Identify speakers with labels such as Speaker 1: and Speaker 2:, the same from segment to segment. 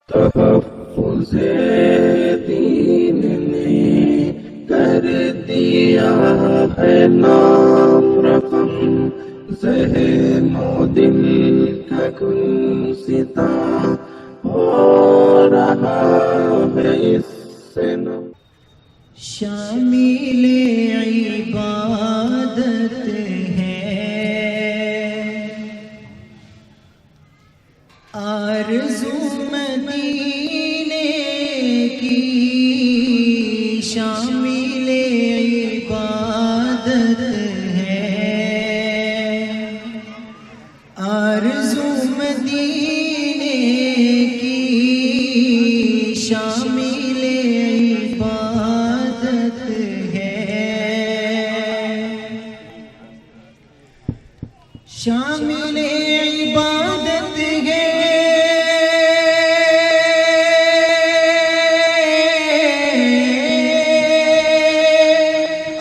Speaker 1: तहफ़्फ़ुज़े दीन ने कर दिया है नाम रकम, ज़हनो दिल का गुलसिता हो रहा है इससे नम।
Speaker 2: शामिले इबादत है आरज़ू मदीने की, शामिले इबादत है आरज़ू मदीने की, शामिले इबादत है शामिले इबादत है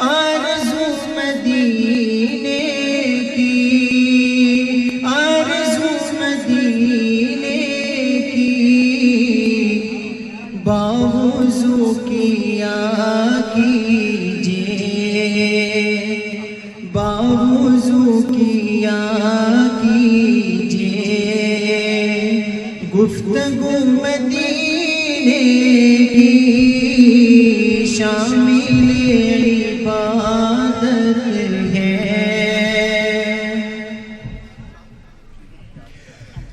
Speaker 2: आरज़ू मदीने की, आरज़ू मदीने की, बावुज़ू किया कीजिए, बावुज़ू किया कीजिए, गुफ्तगू मदीने की, शामिले इबादत है।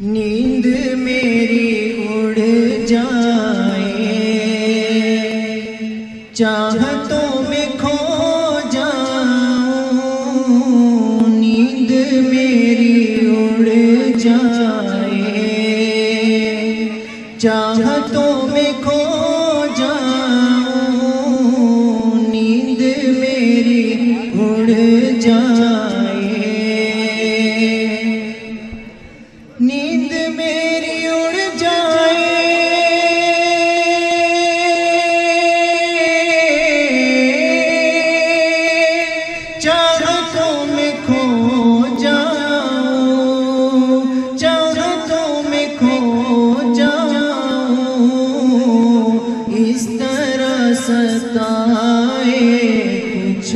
Speaker 2: नींद मेरी उड़ जाए, चाहतों में खो जाऊं, नींद मेरी उड़ जाए, चाहतों में खो जाऊं, नींद मेरी उड़ जाए, नींद मेरी उड़ जाए, चाहतों में खो जाऊं, चाहतों में खो जाऊं, इस तरह सताए कुछ,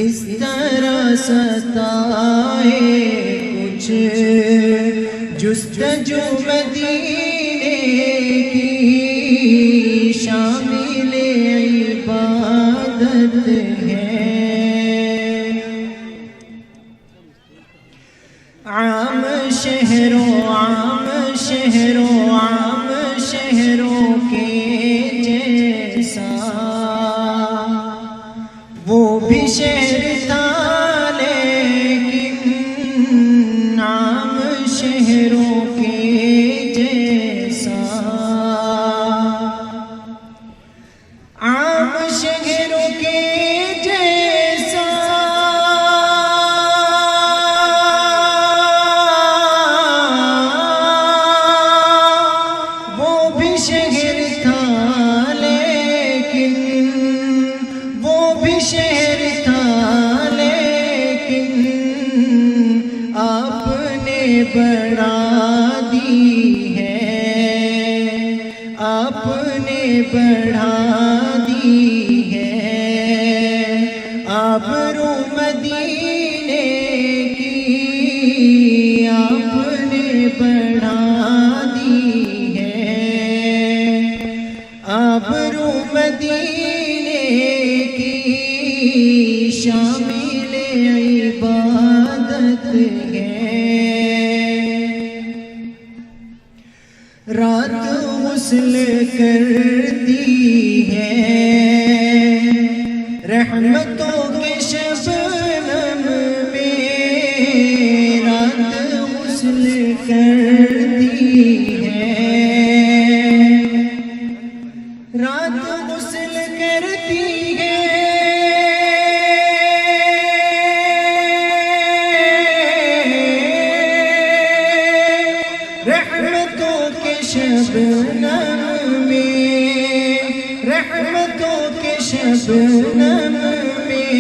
Speaker 2: इस तरह सताए कुछ, जुस्तजू मदीने की, शामिले इबादत है। आम शहरों, आम शहरों, आम शहरों के जैसा वो भी शहर था, लेकिन आम शहरों के जैसा, आम शहरों के जैसा, वो भी शहर था, लेकिन वो भी शहर था, लेकिन आपने बढ़ा दी है, आपने बढ़ा दी है, आबरू मदीने की, आपने बढ़ा दी है, आबरू मदीने की, शामिले इबादत है। रात गुस्ल करती है रहमतों के शबनम में, रात गुस्ल करती है, रात गुस्ल करती है, रहमतों के शबनम में, रहमतों के शबनम में,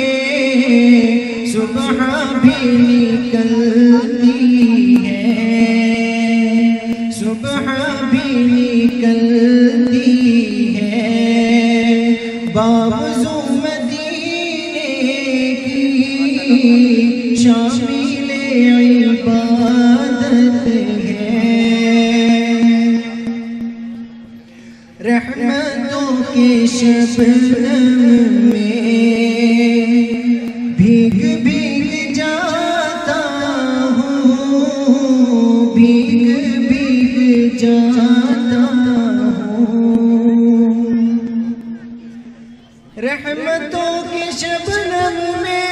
Speaker 2: सुबह भी निकलती है, सुबह भी निकलती है बावजू मदीने की शामिल इबादत है। रहमतों के शबनम में भीग भीग जाता हूँ, भीग भीग जाता हूँ। रहमतों के शबनम में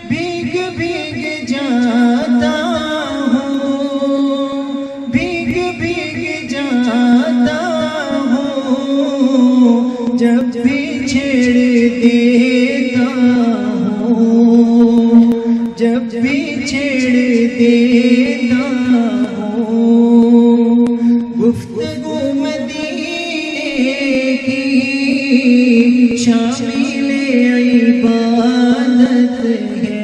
Speaker 2: भीग भीग जाता हूँ, भीग भीग जाता हूँ। जब भी छेड़ देता हूँ, जब भी छेड़ देता हूँ, गुफ्तगू मदीने की शामिल इबादत है।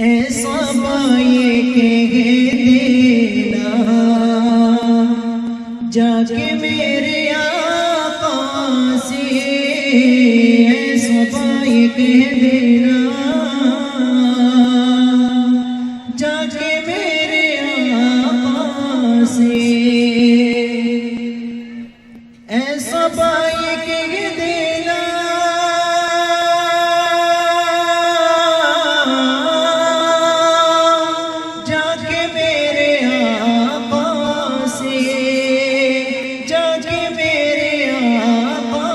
Speaker 2: ऐसा बाये कह देना जाके मेरे आका से, ऐसा बाये कह देना जाके मेरे आका से। ऐसा बाये कह देना जाके मेरे आका से, जाके मेरे आका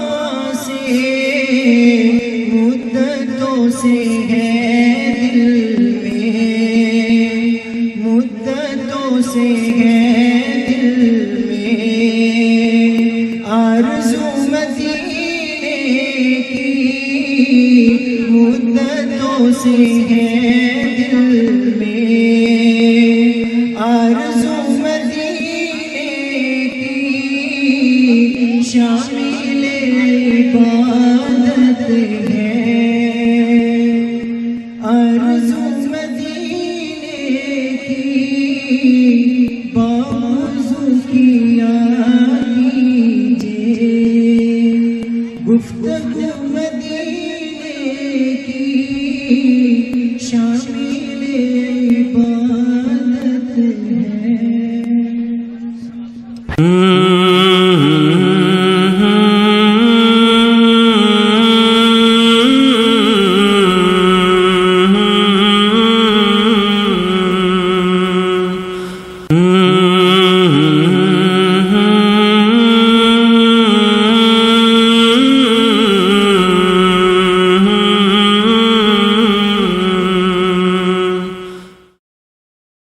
Speaker 2: से। मुद्दतों से है दिल में, मुद्दतों से है दिल में आरज़ू मदीने की, मुद्दतों से है दिल में आरज़ू मदीने की शामिल इबादत है। आरज़ू मदीने की बाज़ू किया कीजिए, गुफ्तगू मदीने की शान